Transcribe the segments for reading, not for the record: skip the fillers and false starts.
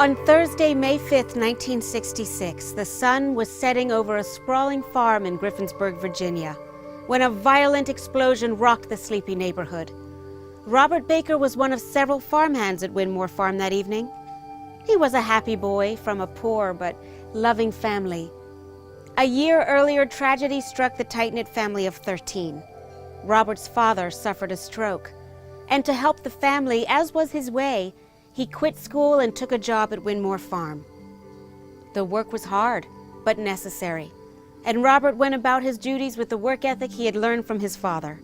On Thursday, May 5th, 1966, the sun was setting over a sprawling farm in Griffensburg, Virginia, when a violent explosion rocked the sleepy neighborhood. Robert Baker was one of several farmhands at Winmore Farm that evening. He was a happy boy from a poor but loving family. A year earlier, tragedy struck the tight-knit family of 13. Robert's father suffered a stroke, and to help the family, as was his way, he quit school and took a job at Winmore Farm. The work was hard, but necessary, and Robert went about his duties with the work ethic he had learned from his father.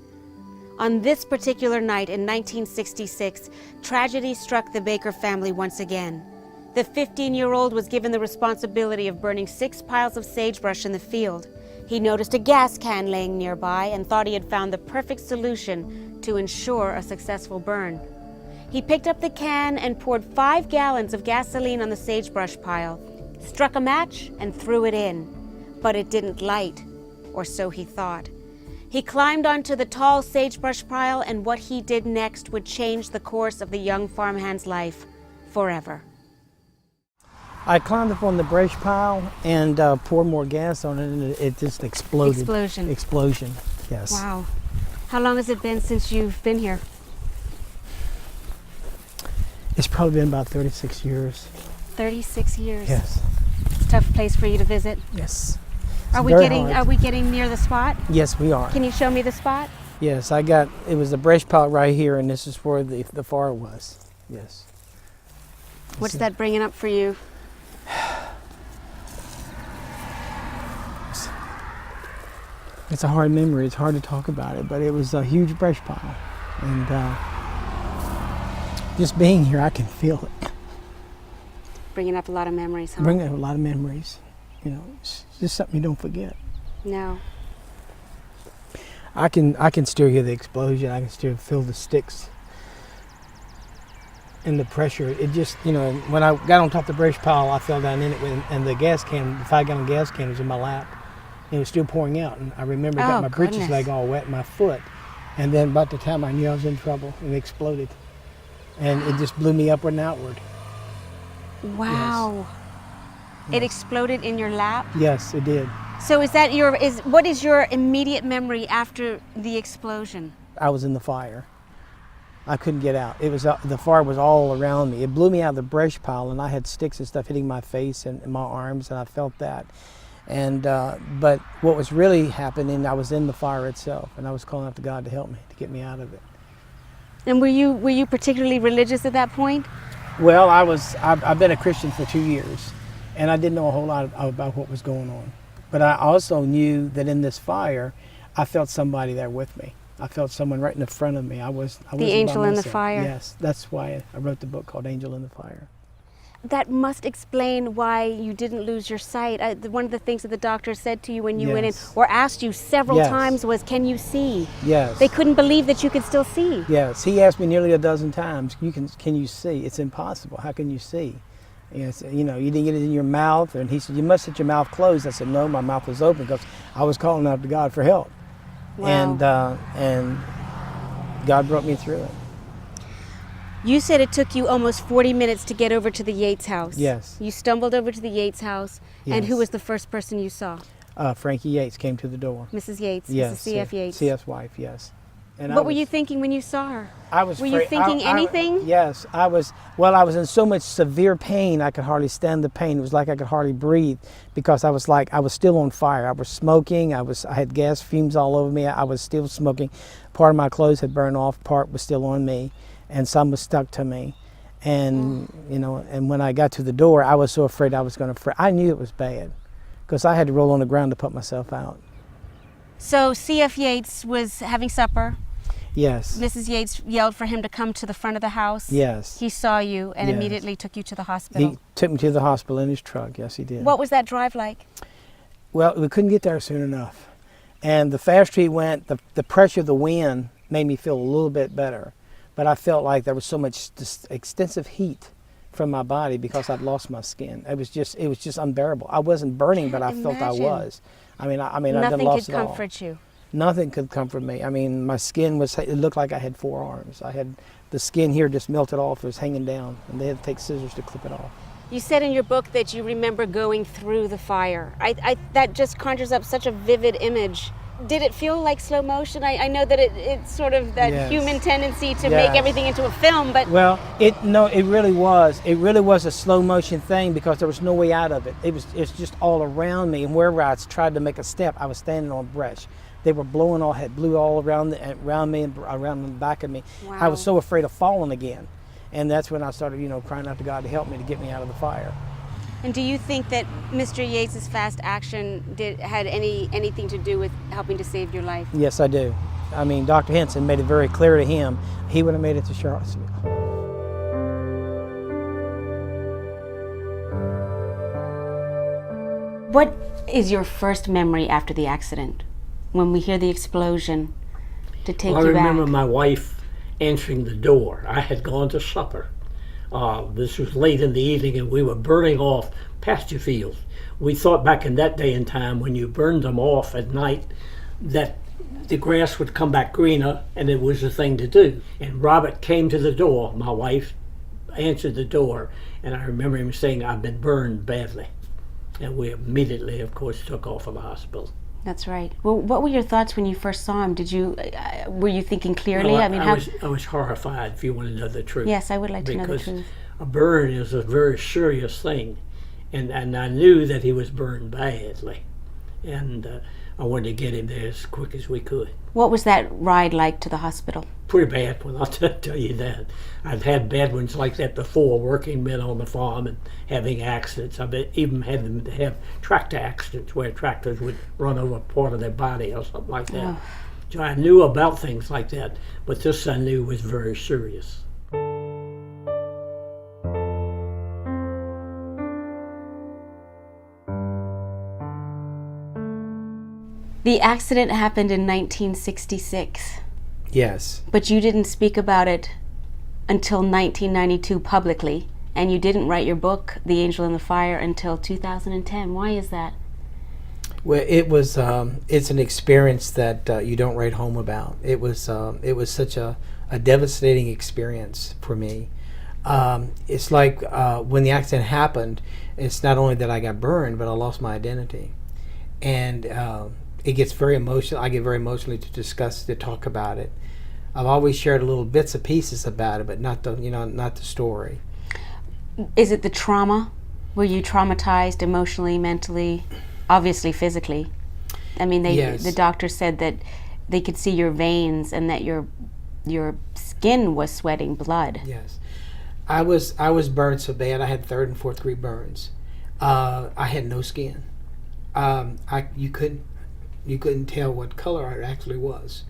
On this particular night in 1966, tragedy struck the Baker family once again. The 15-year-old was given the responsibility of burning 6 piles of sagebrush in the field. He noticed a gas can laying nearby and thought he had found the perfect solution to ensure a successful burn. He picked up the can and poured 5 gallons of gasoline on the sagebrush pile, struck a match and threw it in. But it didn't light, or so he thought. He climbed onto the tall sagebrush pile, and what he did next would change the course of the young farmhand's life forever. I climbed up on the brush pile and poured more gas on it, and it just exploded. Explosion. Explosion, yes. Wow. How long has it been since you've been here? It's probably been about 36 years. 36 years. Yes. It's a tough place for you to visit. Yes. Are we getting near the spot? Yes, we are. Can you show me the spot? Yes, it was the brush pile right here, and this is where the fire was. Yes. What's that bringing up for you? It's a hard memory. It's hard to talk about it, but it was a huge brush pile, and just being here, I can feel it. Bringing up a lot of memories, huh? Bringing up a lot of memories. You know, it's just something you don't forget. No. I can still hear the explosion. I can still feel the sticks and the pressure. It just, you know, when I got on top of the brush pile, I fell down in it, and the gas can, the 5-gallon gas can was in my lap. And it was still pouring out, and I remember I got my britches leg all wet, my foot, and then about the time I knew I was in trouble, and it exploded. And it just blew me upward and outward. Wow. Yes. It exploded in your lap? Yes, it did. So what is your immediate memory after the explosion? I was in the fire. I couldn't get out. It was the fire was all around me. It blew me out of the brush pile, and I had sticks and stuff hitting my face and my arms, and I felt that. And but what was really happening, I was in the fire itself, and I was calling out to God to help me, to get me out of it. And were you particularly religious at that point? Well, I've been a Christian for 2 years, and I didn't know a whole lot about what was going on. But I also knew that in this fire, I felt somebody there with me. I felt someone right in the front of me. I wasn't by myself. The angel in the fire. Yes, that's why I wrote the book called Angel in the Fire. That must explain why you didn't lose your sight. One of the things that the doctor said to you when you went in, or asked you several times, was, can you see? Yes. They couldn't believe that you could still see. Yes, he asked me nearly a dozen times, can you see? It's impossible. How can you see? Yes, you know, you didn't get it in your mouth. And he said, you must have your mouth closed. I said, no, my mouth was open, because I was calling out to God for help. Wow. And God brought me through it. You said it took you almost 40 minutes to get over to the Yates house. Yes. You stumbled over to the Yates house, and who was the first person you saw? Frankie Yates came to the door. Mrs. Yates, yes, Mrs. C.F. Yates. C.F.'s wife, yes. And what were you thinking when you saw her? Were you thinking anything? Yes, I was in so much severe pain I could hardly stand the pain. It was like I could hardly breathe, because I was still on fire. I was smoking, I had gas fumes all over me, I was still smoking. Part of my clothes had burned off, part was still on me, and some was stuck to me. And you know, and when I got to the door, I was so afraid I was going to I knew it was bad, because I had to roll on the ground to put myself out. So C.F. Yates was having supper. Yes. Mrs. Yates yelled for him to come to the front of the house. Yes. He saw you and immediately took you to the hospital. He took me to the hospital in his truck. Yes, he did. What was that drive like? Well, we couldn't get there soon enough. And the faster he went, the pressure of the wind made me feel a little bit better. But I felt like there was so much extensive heat from my body, because I'd lost my skin. It was just unbearable. I wasn't burning, but I felt I was. I mean, I didn't lost it all. Nothing could comfort you. Nothing could comfort me. I mean, my skin it looked like I had 4 arms. The skin here just melted off. It was hanging down, and they had to take scissors to clip it off. You said in your book that you remember going through the fire. That just conjures up such a vivid image. Did it feel like slow motion? I know that it's sort of that Yes. human tendency to Yes. make everything into a film, but Well, it really was. It really was a slow motion thing because there was no way out of it. It's just all around me, and wherever I tried to make a step, I was standing on brush. They were blew all around me and around the back of me. Wow. I was so afraid of falling again, and that's when I started, crying out to God to help me to get me out of the fire. And do you think that Mr. Yates's fast action had anything to do with helping to save your life? Yes, I do. I mean, Dr. Henson made it very clear to him he would have made it to Charlottesville. What is your first memory after the accident? When we hear the explosion to take I you back? remember my wife answering the door. I had gone to supper. This was late in the evening, and we were burning off pasture fields. We thought back in that day and time, when you burned them off at night, that the grass would come back greener, and it was the thing to do. And Robert came to the door. My wife answered the door, and I remember him saying, "I've been burned badly." And we immediately, of course, took off from the hospital. That's right. Well, what were your thoughts when you first saw him? Were you thinking clearly? No, I mean, how? I was horrified, if you want to know the truth. Yes, I would like to know the Because truth. a burn is a very serious thing, and I knew that he was burned badly, and I wanted to get him there as quick as we could. What was that ride like to the hospital? Pretty bad one, I'll tell you that. I've had bad ones like that before, working men on the farm and having accidents. I've even had them to have tractor accidents where tractors would run over part of their body or something like that. Oh. So I knew about things like that, but this I knew was very serious. The accident happened in 1966, Yes. but you didn't speak about it until 1992 publicly, and you didn't write your book, The Angel in the Fire, until 2010. Why is that? Well, it's an experience that you don't write home about. It was such a devastating experience for me. It's like when the accident happened, it's not only that I got burned, but I lost my identity. And it gets very emotional. I get very emotionally to talk about it. I've always shared little bits and pieces about it, but not the story. Is it the trauma? Were you traumatized emotionally, mentally, obviously physically? I mean, Yes. the doctor said that they could see your veins and that your skin was sweating blood. Yes, I was burned so bad. I had third and fourth degree burns. I had no skin. You couldn't tell what color I actually was.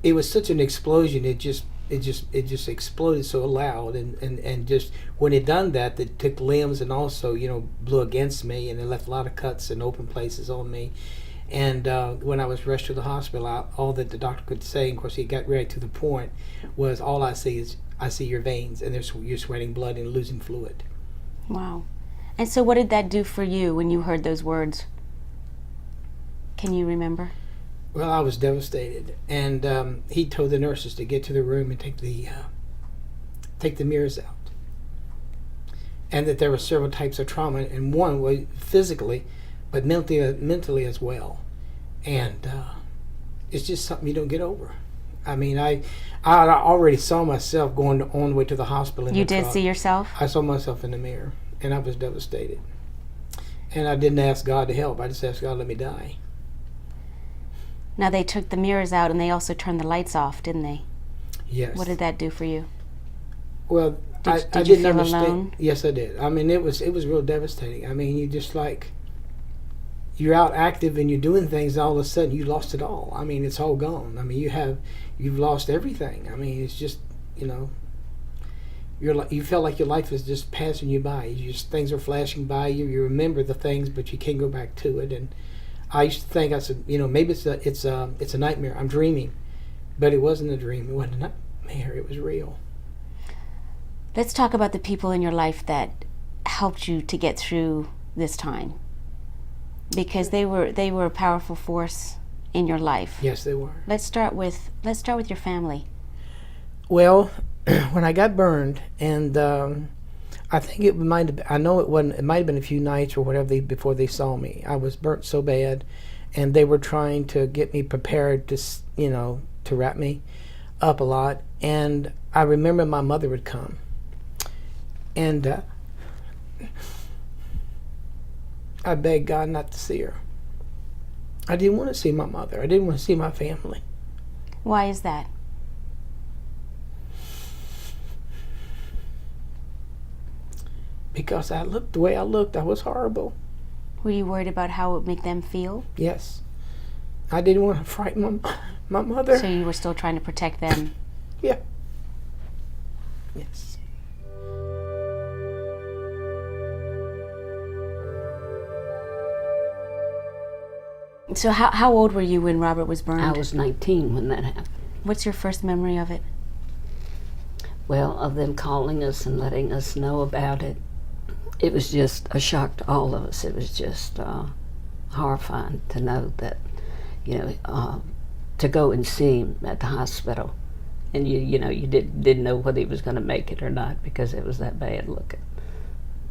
It was such an explosion. It just exploded so loud, and just when it done that, it took limbs and also blew against me, and it left a lot of cuts and open places on me. And when I was rushed to the hospital, all that the doctor could say, and of course he got right to the point, was all I see your veins, and you're sweating blood and losing fluid. Wow. And so what did that do for you when you heard those words? Can you remember? Well, I was devastated, and he told the nurses to get to the room and take the mirrors out, and that there were several types of trauma, and one was physically, but mentally as well, and it's just something you don't get over. I mean, I already saw myself going on the way to the hospital. In You the did truck. see yourself? I saw myself in the mirror, and I was devastated, and I didn't ask God to help. I just asked God to let me die. Now they took the mirrors out and they also turned the lights off, didn't they? Yes. What did that do for you? Well, I did you didn't feel understand. alone? Yes, I did. I mean, it was real devastating. I mean, you just like, you're out active and you're doing things, and all of a sudden you lost it all. I mean, it's all gone. I mean, you've lost everything. I mean, it's just, you felt like your life is just passing you by. Things are flashing by you. You remember the things, but you can't go back to it. And I used to think, I said, maybe it's a nightmare. I'm dreaming, but it wasn't a dream. It wasn't a nightmare. It was real. Let's talk about the people in your life that helped you to get through this time, because they were a powerful force in your life. Yes, they were. Let's start with your family. Well, when I got burned, and I think it might have been, I know it wasn't, it might have been a few nights or whatever before they saw me. I was burnt so bad, and they were trying to get me prepared to, to wrap me up a lot. And I remember my mother would come, and I begged God not to see her. I didn't want to see my mother. I didn't want to see my family. Why is that? Because I looked the way I looked, I was horrible. Were you worried about how it would make them feel? Yes. I didn't want to frighten my mother. So you were still trying to protect them? Yeah. Yes. So how old were you when Robert was burned? I was 19 when that happened. What's your first memory of it? Well, of them calling us and letting us know about it, it was just a shock to all of us. It was just horrifying to know that, to go and see him at the hospital, and you didn't know whether he was going to make it or not because it was that bad looking.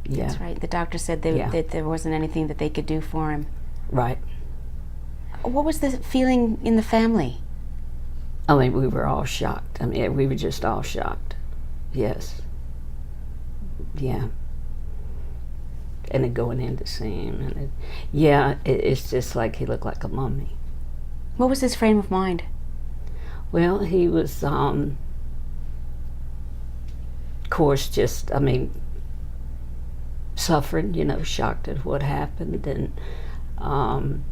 Yeah. That's right. The doctor said that there wasn't anything that they could do for him. Right. What was the feeling in the family? I mean, we were all shocked. I mean, we were just all shocked. Yes. Yeah. And then going in to see him, and it's just like he looked like a mummy. What was his frame of mind? Well, he was, of course, just, suffering, shocked at what happened, and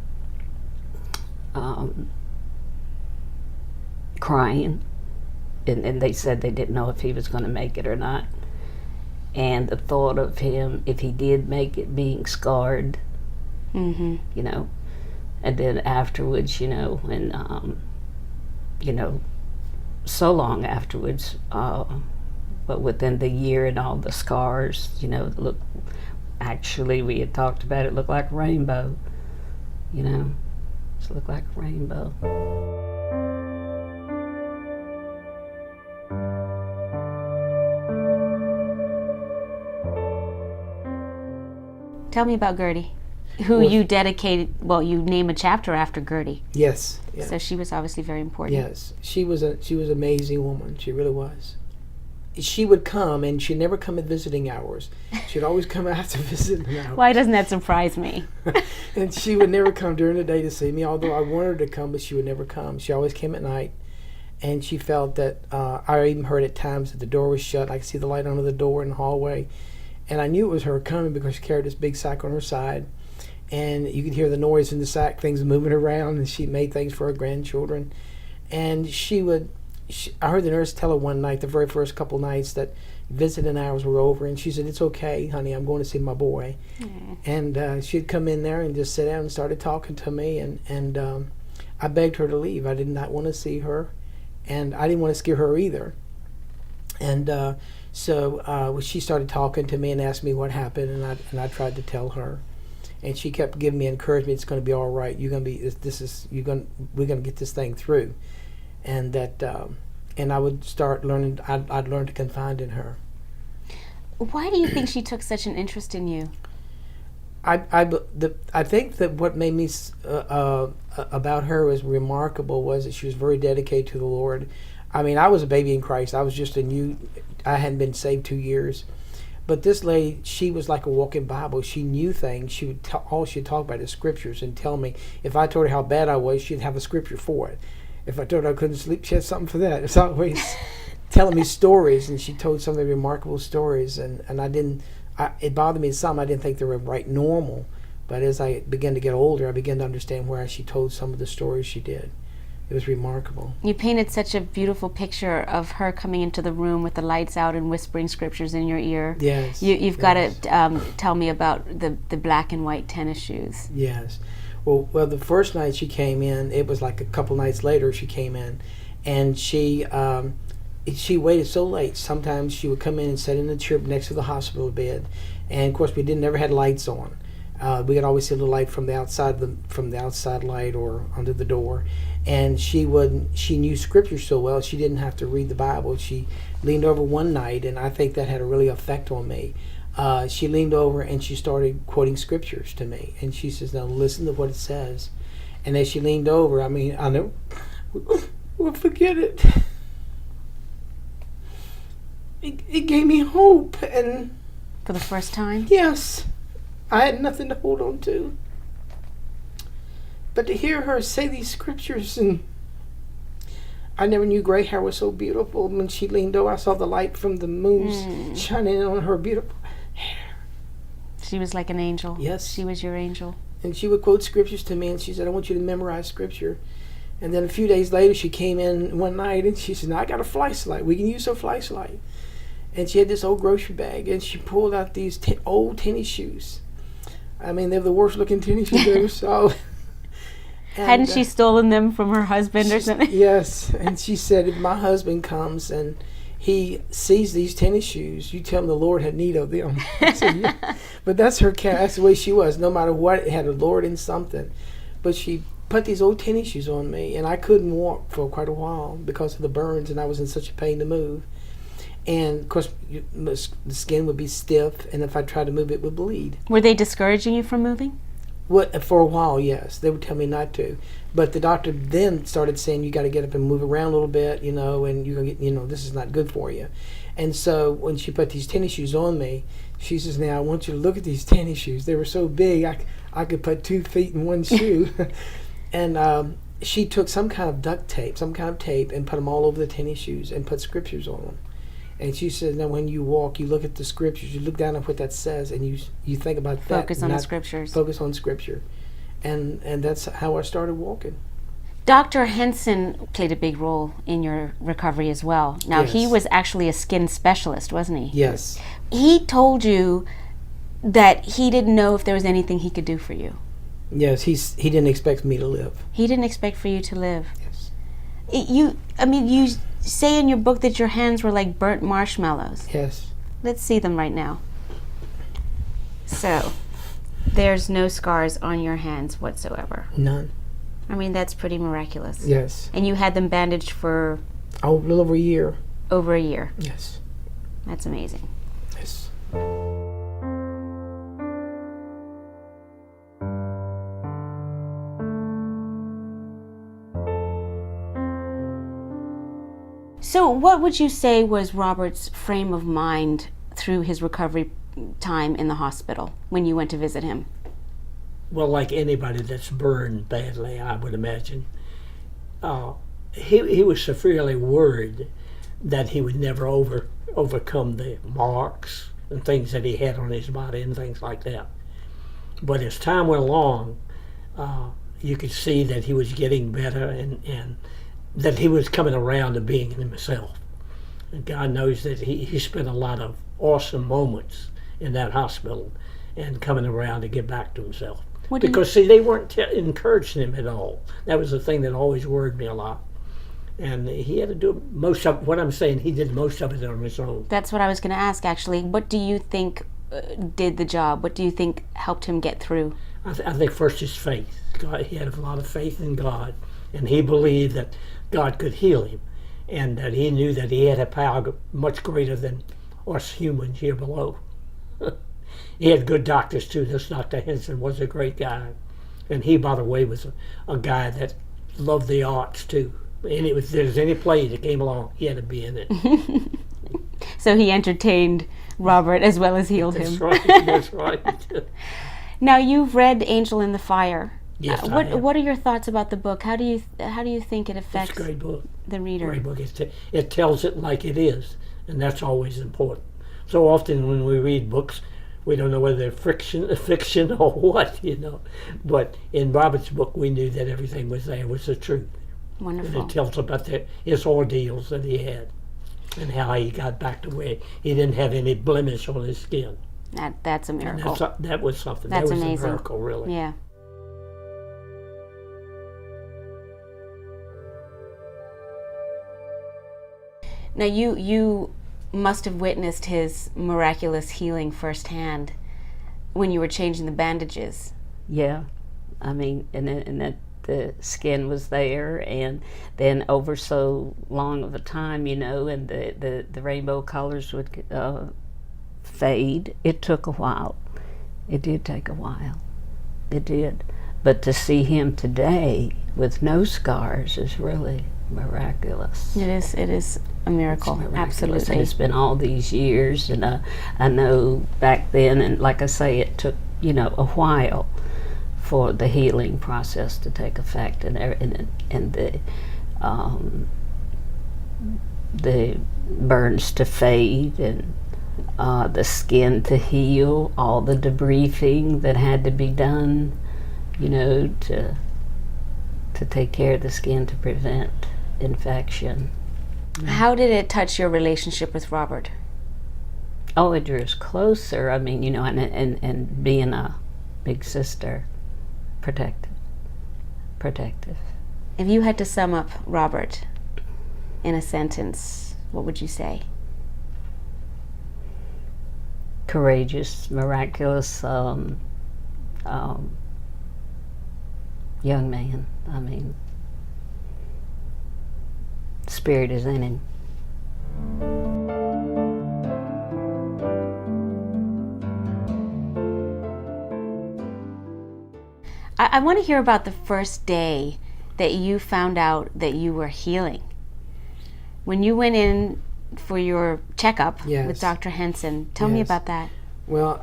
crying. And they said they didn't know if he was going to make it or not. And the thought of him, if he did make it, being scarred, Mm-hmm. And then afterwards, when, so long afterwards, but within the year and all the scars, actually we had talked about it, looked like a rainbow, just looked like a rainbow. Tell me about Gertie, who you dedicated, you name a chapter after Gertie. Yes. Yeah. So she was obviously very important. Yes. She was an amazing woman. She really was. She would come, and she'd never come at visiting hours. She'd always come after visiting hours. Why doesn't that surprise me? And she would never come during the day to see me, although I wanted her to come, but she would never come. She always came at night, and she felt that, I even heard at times that the door was shut. I could see the light under the door in the hallway. And I knew it was her coming because she carried this big sack on her side. And you could hear the noise in the sack, things moving around, and she made things for her grandchildren. And I heard the nurse tell her one night, the very first couple nights, that visiting hours were over. And she said, "It's okay, honey, I'm going to see my boy." And she'd come in there and just sit down and started talking to me. And I begged her to leave. I did not want to see her. And I didn't want to scare her either. And so she started talking to me and asked me what happened, and I tried to tell her, and she kept giving me encouragement. It's going to be all right. We're going to get this thing through, and that, and I would start learning. I'd learn to confide in her. Why do you think she took such an interest in you? I think that what made me about her was remarkable was that she was very dedicated to the Lord. I mean, I was a baby in Christ. I was just I hadn't been saved 2 years. But this lady, she was like a walking Bible. She knew things. She would all she'd talk about is scriptures and tell me. If I told her how bad I was, she'd have a scripture for it. If I told her I couldn't sleep, she had something for that. It's always telling me stories, and she told some of the remarkable stories. And it bothered me some. I didn't think they were right normal. But as I began to get older, I began to understand why she told some of the stories she did. It was remarkable. You painted such a beautiful picture of her coming into the room with the lights out and whispering scriptures in your ear. Yes. You've got to tell me about the black and white tennis shoes. Yes. Well, the first night she came in, it was like a couple nights later she came in, and she waited so late. Sometimes she would come in and sit in the chair next to the hospital bed, and of course we never had lights on. We could always see a little light from the outside light or under the door. And she knew scripture so well she didn't have to read the Bible. She leaned over one night, and I think that had a really effect on me. she leaned over and she started quoting scriptures to me. And she says, now listen to what it says. And as she leaned over, I mean, I never will forget it. It gave me hope. And For the first time? yes, I had nothing to hold on to. But to hear her say these scriptures, and I never knew gray hair was so beautiful. When she leaned over, I saw the light from the moon shining on her beautiful hair. She was like an angel. Yes. She was your angel. And she would quote scriptures to me, and she said, I want you to memorize scripture. And then a few days later, she came in one night, and she said, now I got a flashlight. We can use her flashlight. And she had this old grocery bag, and she pulled out these old tennis shoes. I mean, they're the worst looking tennis shoes I ever saw. And, Hadn't she stolen them from her husband or something? Yes. And she said, if my husband comes and he sees these tennis shoes, you tell him the Lord had need of them. I said, yeah. But that's her character. That's the way she was. No matter what, it had a Lord in something. But she put these old tennis shoes on me, and I couldn't walk for quite a while because of the burns, and I was in such a pain to move. And of course, the skin would be stiff, and if I tried to move, it would bleed. Were they discouraging you from moving? For a while, yes. They would tell me not to. But the doctor then started saying, you got to get up and move around a little bit, you know, and you're going to get, this is not good for you. And so when she put these tennis shoes on me, she says, now I want you to look at these tennis shoes. They were so big, I could put 2 feet in one shoe. And she took some kind of duct tape, and put them all over the tennis shoes and put scriptures on them. And she said, now when you walk, you look at the scriptures, you look down at what that says, and you think about that. Focus on the scriptures. Focus on scripture. And that's how I started walking. Dr. Henson played a big role in your recovery as well. Now, he Yes. was actually a skin specialist, wasn't he? Yes. He told you that he didn't know if there was anything he could do for you. Yes, he didn't expect me to live. He didn't expect for you to live. Yes. You say in your book that your hands were like burnt marshmallows. Yes. Let's see them right now. So, there's no scars on your hands whatsoever. None. I mean, that's pretty miraculous. Yes. And you had them bandaged for Oh, a little over a year. over a year. Yes. That's amazing. Yes. So what would you say was Robert's frame of mind through his recovery time in the hospital when you went to visit him? Well, like anybody that's burned badly, I would imagine, he was severely worried that he would never overcome the marks and things that he had on his body and things like that. But as time went along, you could see that he was getting better and that he was coming around to being himself. And God knows that he spent a lot of awesome moments in that hospital and coming around to get back to himself. Because, see, they weren't encouraging him at all. That was the thing that always worried me a lot. And he had to do most of what I'm saying, he did most of it on his own. That's what I was going to ask, actually. What do you think did the job? What do you think helped him get through? I think first his faith. God, he had a lot of faith in God, and he believed that God could heal him, and that he knew that he had a power much greater than us humans here below. He had good doctors too. This Dr. Henson was a great guy, and he, by the way, was a guy that loved the arts too. And if there's any play that came along, he had to be in it. So he entertained Robert as well as healed him. That's right. That's right. Now, you've read Angel in the Fire. Yes, I have. What are your thoughts about the book? How do you think it affects It's a great book. the reader? Great book. It tells it like it is, and that's always important. So often when we read books, we don't know whether they're fiction or what, But in Robert's book, we knew that everything was there, was the truth. Wonderful. And it tells about his ordeals that he had and how he got back to where he didn't have any blemish on his skin. That's a And miracle. that was something. That's that was amazing. a miracle, really. Yeah. Now, you must have witnessed his miraculous healing firsthand when you were changing the bandages. Yeah, I mean, and that the skin was there, and then over so long of a time, and the rainbow colors would fade. It took a while. It did take a while. It did. But to see him today with no scars is really miraculous. It is a miracle. It's miraculous. And Absolutely. it's been all these years, and I know back then, and like I say, it took a while for the healing process to take effect, and the burns to fade, and the skin to heal, all the debriefing that had to be done, to take care of the skin to prevent infection. How did it touch your relationship with Robert? Oh, it drew us closer. I mean, and being a big sister, protective. If you had to sum up Robert in a sentence, what would you say? Courageous, miraculous, young man. I mean, spirit is in him. I want to hear about the first day that you found out that you were healing. When you went in for your checkup Yes. with Dr. Henson, tell me Yes. about that. Well,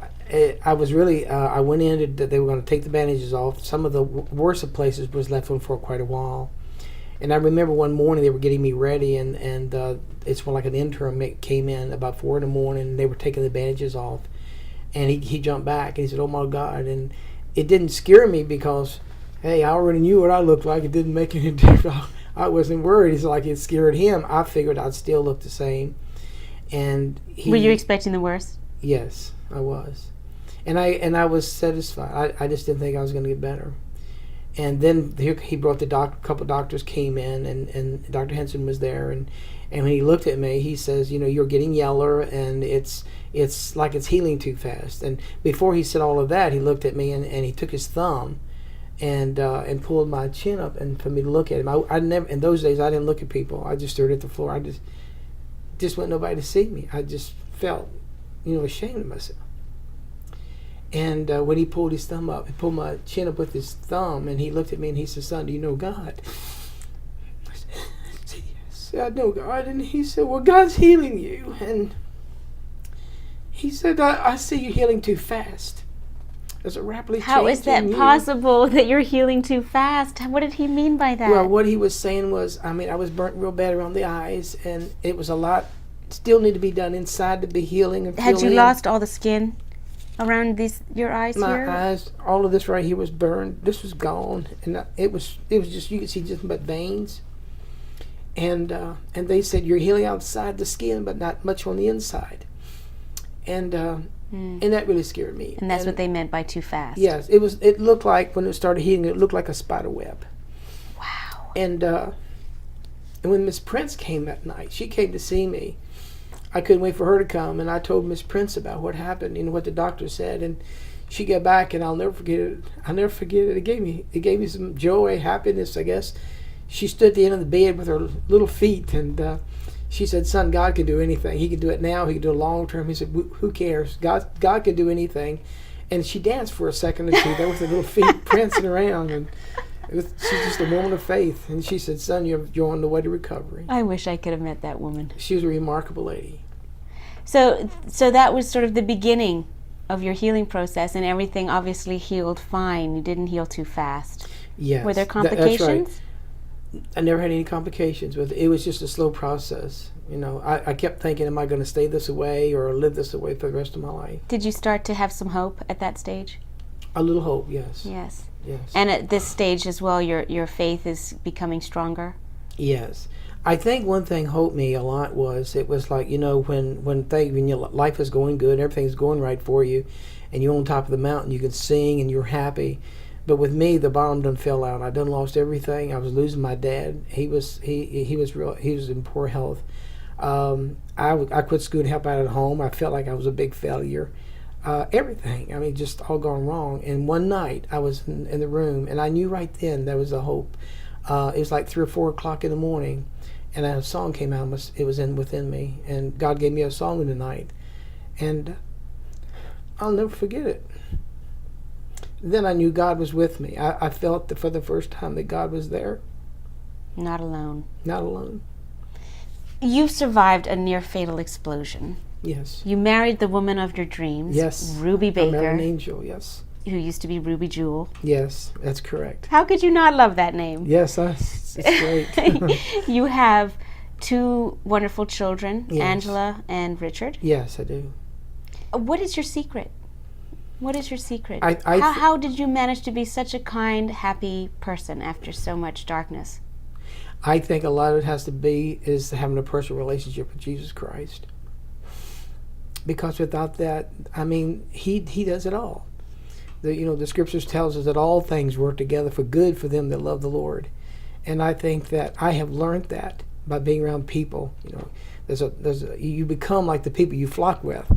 I was really, I went in that they were going to take the bandages off. Some of the worst of places was left on for quite a while. And I remember one morning they were getting me ready, and it's when like an interim came in about 4 a.m, and they were taking the bandages off. And he jumped back and he said, "Oh my God." And it didn't scare me because, hey, I already knew what I looked like. It didn't make any difference. I wasn't worried. It's like it scared him. I figured I'd still look the same. And Were you expecting the worst? Yes, I was. And I was satisfied. I just didn't think I was going to get better. And then he brought a couple doctors came in, and Dr. Henson was there, and when he looked at me, he says, "You're getting yeller, and it's like it's healing too fast." And before he said all of that, he looked at me and he took his thumb and pulled my chin up and for me to look at him. I never, in those days, I didn't look at people. I just stared at the floor. I just want nobody to see me. I just felt, ashamed of myself. And when he pulled his thumb up, he pulled my chin up with his thumb, and he looked at me and he said, "Son, do you know God?" I said, "Yes, I know God." And he said, "Well, God's healing you." And he said, I see you healing too fast. There's a rapidly How is that changing you." possible that you're healing too fast? What did he mean by that? Well, what he was saying was, I was burnt real bad around the eyes, and it was a lot still need to be done inside to be healing and Had you healing. lost all the skin around your eyes My here? eyes, all of this right here was burned. This was gone, and it was just, you could see just but veins. And they said, "You're healing outside the skin, but not much on the inside." And that really scared me. And that's what they meant by too fast. Yes, it was. It looked like when it started healing, it looked like a spider web. Wow. And when Miss Prince came that night, she came to see me. I couldn't wait for her to come, and I told Miss Prince about what happened, what the doctor said, and she got back, and I'll never forget it. I'll never forget it. It gave me some joy, happiness, I guess. She stood at the end of the bed with her little feet, and she said, "Son, God can do anything. He can do it now. He can do it long term." He said, "Who cares? God can do anything." And she danced for a second or two there with her little feet prancing around, and she's just a woman of faith. And she said, "Son, you're on the way to recovery." I wish I could have met that woman. She was a remarkable lady. So that was sort of the beginning of your healing process, and everything obviously healed fine. You didn't heal too fast. Yes. Were there That's right. complications? I never had any complications with it. It was just a slow process. I kept thinking, am I going to stay this way or live this way for the rest of my life? Did you start to have some hope at that stage? A little hope, yes. Yes. Yes. And at this stage as well, your faith is becoming stronger? Yes. I think one thing helped me a lot was, it was like, when your life is going good, everything's going right for you, and you're on top of the mountain, you can sing and you're happy. But with me, the bottom done fell out. I done lost everything. I was losing my dad. He was in poor health. I quit school to help out at home. I felt like I was a big failure. Everything. Just all gone wrong. And one night I was in the room, and I knew right then there was a hope. It was like 3 or 4 o'clock in the morning, and a song came out. It was within me, and God gave me a song in the night. And I'll never forget it. Then I knew God was with me. I felt that for the first time that God was there. Not alone. Not alone. You survived a near-fatal explosion. Yes. You married the woman of your dreams, Yes. Ruby I Baker, married an angel, yes. who used to be Ruby Jewel. Yes, that's correct. How could you not love that name? Yes, it's great. You have 2 wonderful children, Yes. Angela and Richard. Yes, I do. What is your secret? What is your secret? I How did you manage to be such a kind, happy person after so much darkness? I think a lot of it has to be is having a personal relationship with Jesus Christ. Because without that, I mean, he does it all. The scriptures tells us that all things work together for good for them that love the Lord. And I think that I have learned that by being around people. You become like the people you flock with.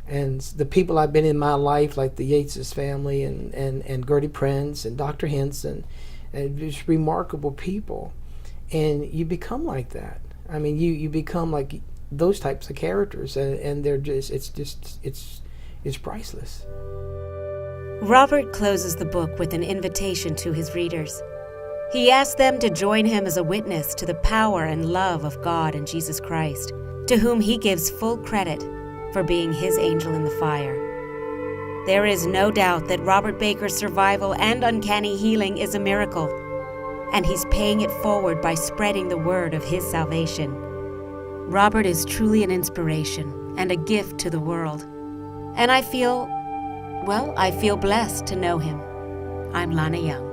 And the people I've been in my life, like the Yates' family and Gertie Prince and Dr. Henson, and just remarkable people. And you become like that. I mean, you become like those types of characters, and they're it's priceless. Robert closes the book with an invitation to his readers. He asks them to join him as a witness to the power and love of God and Jesus Christ, to whom he gives full credit for being his angel in the fire. There is no doubt that Robert Baker's survival and uncanny healing is a miracle, and he's paying it forward by spreading the word of his salvation. Robert is truly an inspiration and a gift to the world, and I feel blessed to know him. I'm Lana Young.